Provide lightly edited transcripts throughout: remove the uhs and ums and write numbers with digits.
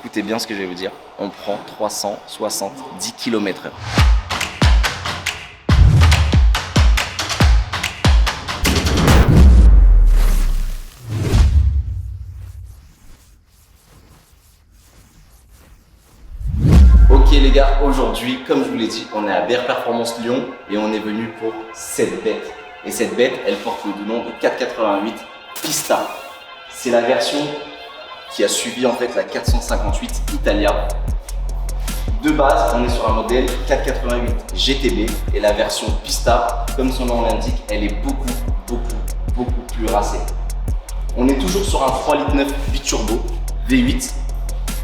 écoutez bien ce que je vais vous dire, on prend 370 km/h. Ok les gars, aujourd'hui, comme je vous l'ai dit, on est à BR Performance Lyon et on est venu pour cette bête. Et cette bête, elle porte le nom de 488 Pista. C'est la version qui a suivi en fait la 458 Italia. De base, on est sur un modèle 488 GTB et la version Pista, comme son nom l'indique, elle est beaucoup plus racée. On est toujours sur un 3,9 litres biturbo V8.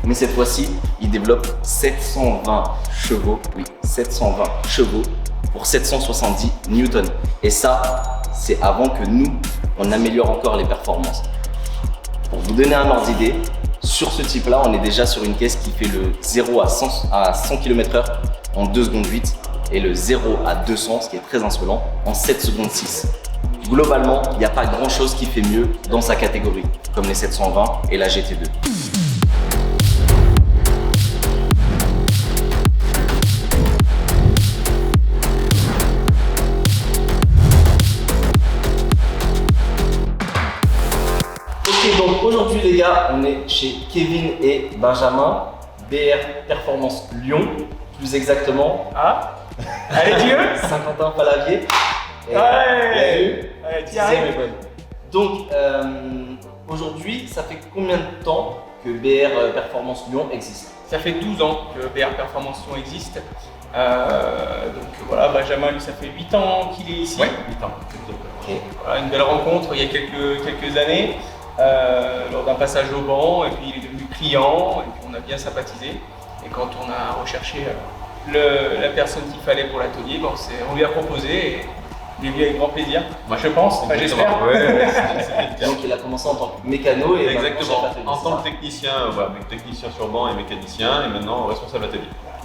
Mais cette fois-ci, il développe 720 chevaux, oui, 720 chevaux pour 770 newtons. Et ça, c'est avant que nous, on améliore encore les performances. Pour vous donner un ordre d'idée, sur ce type-là, on est déjà sur une caisse qui fait le 0 à 100 km/h en 2 secondes 8 et le 0 à 200, ce qui est très insolent, en 7 secondes 6. Globalement, il n'y a pas grand-chose qui fait mieux dans sa catégorie, comme les 720 et la GT2. Donc aujourd'hui les gars, on est chez Kevin et Benjamin, BR Performance Lyon, plus exactement à allez Dieu Saint-Quentin-Palavier. Ouais, t'y arrives. Donc aujourd'hui, ça fait combien de temps que BR Performance Lyon existe? Ça fait 12 ans que BR Performance Lyon existe. Donc voilà, Benjamin lui ça fait 8 ans qu'il est ici. Ouais, 8 ans. Okay. Voilà, une belle rencontre il y a quelques années. Lors d'un passage au banc, et puis il est devenu client, et puis on a bien sympathisé. Et quand on a recherché la personne qu'il fallait pour l'atelier, bon, on lui a proposé et il est venu avec grand plaisir. Moi je pense, enfin, j'espère. Donc il a commencé en tant que mécano et exactement, en tant que technicien, voilà, technicien sur banc et mécanicien, et maintenant responsable atelier.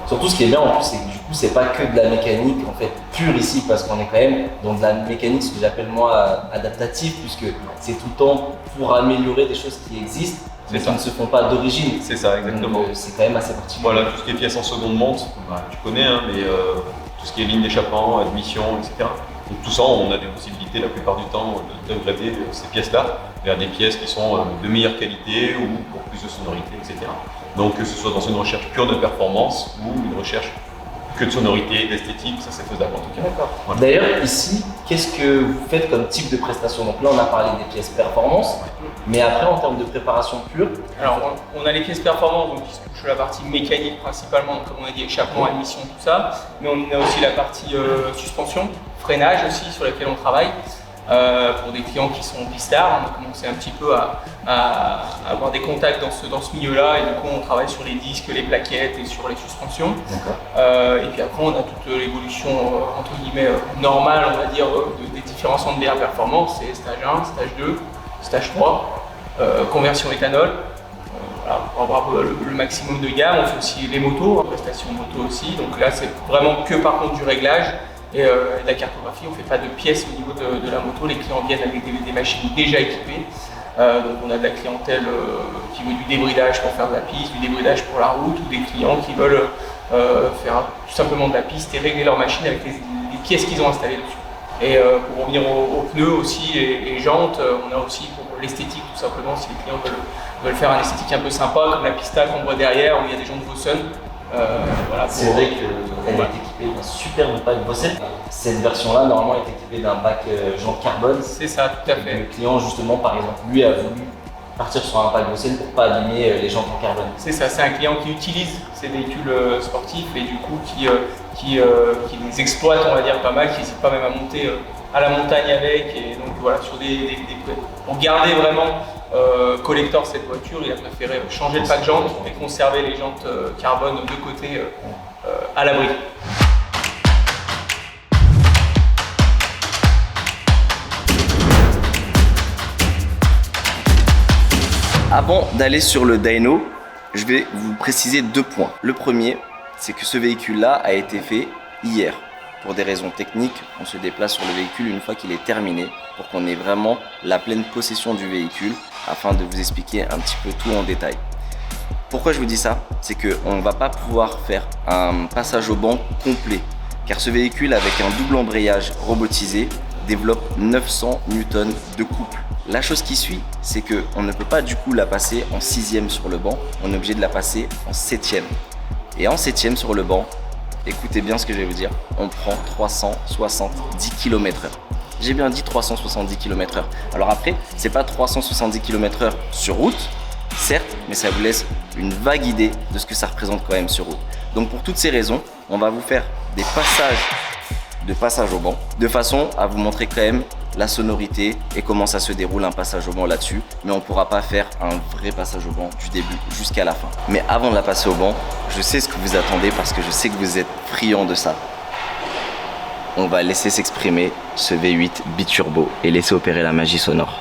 Surtout ce qui est bien en plus, c'est que du coup c'est pas que de la mécanique en fait pure ici, parce qu'on est quand même dans de la mécanique, ce que j'appelle moi adaptative, puisque c'est tout le temps pour améliorer des choses qui existent mais qui ne se font pas d'origine. C'est ça, exactement. C'est quand même assez particulier. Voilà, tout ce qui est pièces en seconde monte, tu connais, hein, mais tout ce qui est ligne d'échappement, admission, etc. Donc tout ça, on a des possibilités la plupart du temps d'upgrader ces pièces-là vers des pièces qui sont de meilleure qualité ou pour plus de sonorité, etc. Donc que ce soit dans une recherche pure de performance ou une recherche que de sonorité, d'esthétique, ça c'est faisable en tout cas. D'accord. Voilà. D'ailleurs ici, qu'est-ce que vous faites comme type de prestation? Donc là on a parlé des pièces performance, mais après en termes de préparation pure? Alors on a les pièces performance donc qui se touchent sur la partie mécanique principalement, donc, comme on a dit échappement, admission, tout ça, mais on a aussi la partie suspension, freinage aussi sur laquelle on travaille. Pour des clients qui sont pistards, on a commencé un petit peu à avoir des contacts dans ce milieu-là, et du coup on travaille sur les disques, les plaquettes et sur les suspensions. Et puis après on a toute l'évolution entre guillemets normale, on va dire, des différents centres BR Performance, c'est stage 1, stage 2, stage 3, conversion éthanol. Voilà, pour avoir le maximum de gamme. On fait aussi les motos, prestations moto aussi, donc là c'est vraiment que par contre du réglage. Et de la cartographie, on ne fait pas de pièces au niveau de la moto, les clients viennent avec des machines déjà équipées. Donc on a de la clientèle qui veut du débridage pour faire de la piste, du débridage pour la route, ou des clients qui veulent faire tout simplement de la piste et régler leur machine avec les pièces qu'ils ont installées dessus. Et pour revenir aux pneus aussi et jantes, on a aussi pour l'esthétique tout simplement, si les clients veulent faire un esthétique un peu sympa, comme la Pista qu'on voit derrière, où il y a des jantes Vossen. Voilà, c'est vrai qu'elle est équipée d'un superbe pack Vossen. Cette version-là, normalement, est équipée d'un bac jantes carbone. C'est ça, tout à fait. Le client, justement, par exemple, lui a voulu partir sur un pack Vossen pour ne pas abîmer les jantes en carbone. C'est ça, c'est un client qui utilise ces véhicules sportifs et du coup qui les exploite, on va dire, pas mal, qui n'hésite pas même à monter à la montagne avec. Et donc voilà, sur pour garder vraiment collector cette voiture, il a préféré changer le pack jantes et conserver les jantes carbone de côté à l'abri. Avant d'aller sur le dyno, je vais vous préciser 2 points. Le premier, c'est que ce véhicule-là a été fait hier. Pour des raisons techniques, on se déplace sur le véhicule une fois qu'il est terminé pour qu'on ait vraiment la pleine possession du véhicule afin de vous expliquer un petit peu tout en détail. Pourquoi je vous dis ça? C'est qu'on ne va pas pouvoir faire un passage au banc complet, car ce véhicule avec un double embrayage robotisé développe 900 Newtons de couple. La chose qui suit, c'est qu'on ne peut pas du coup la passer en 6e sur le banc, on est obligé de la passer en 7e. Et en 7e sur le banc, écoutez bien ce que je vais vous dire, on prend 370 km/h. J'ai bien dit 370 km/h. Alors après, c'est pas 370 km/h sur route, certes, mais ça vous laisse une vague idée de ce que ça représente quand même sur route. Donc pour toutes ces raisons, on va vous faire des passages au banc, de façon à vous montrer quand même la sonorité et comment ça se déroule un passage au banc là-dessus. Mais on ne pourra pas faire un vrai passage au banc du début jusqu'à la fin. Mais avant de la passer au banc, je sais ce que vous attendez parce que je sais que vous êtes friands de ça. On va laisser s'exprimer ce V8 biturbo et laisser opérer la magie sonore.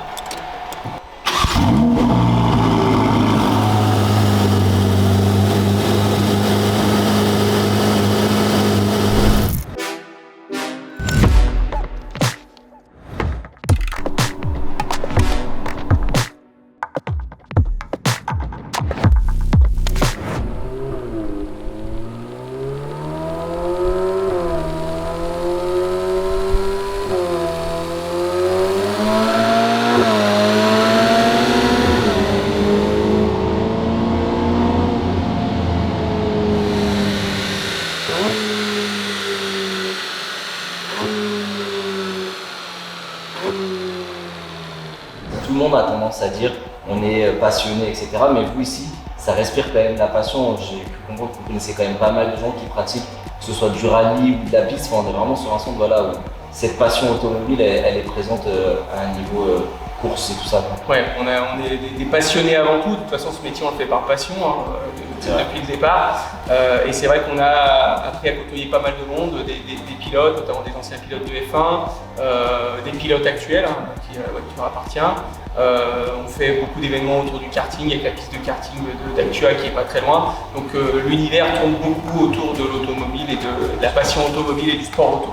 Tout le monde a tendance à dire on est passionné, etc. Mais vous ici, ça respire quand même la passion. J'ai pu comprendre que vous connaissez quand même pas mal de gens qui pratiquent, que ce soit du rallye ou de la piste. Enfin, on est vraiment sur un centre voilà, où cette passion automobile, elle est présente à un niveau course et tout ça. Ouais, on est des passionnés avant tout. De toute façon, ce métier, on le fait par passion depuis le départ. Et c'est vrai qu'on a appris à côtoyer pas mal de monde, des pilotes, notamment des anciens pilotes de F1, des pilotes actuels qui leur appartient. On fait beaucoup d'événements autour du karting avec la piste de karting d'Actua qui est pas très loin. Donc l'univers tourne beaucoup autour de l'automobile et de la passion automobile et du sport auto.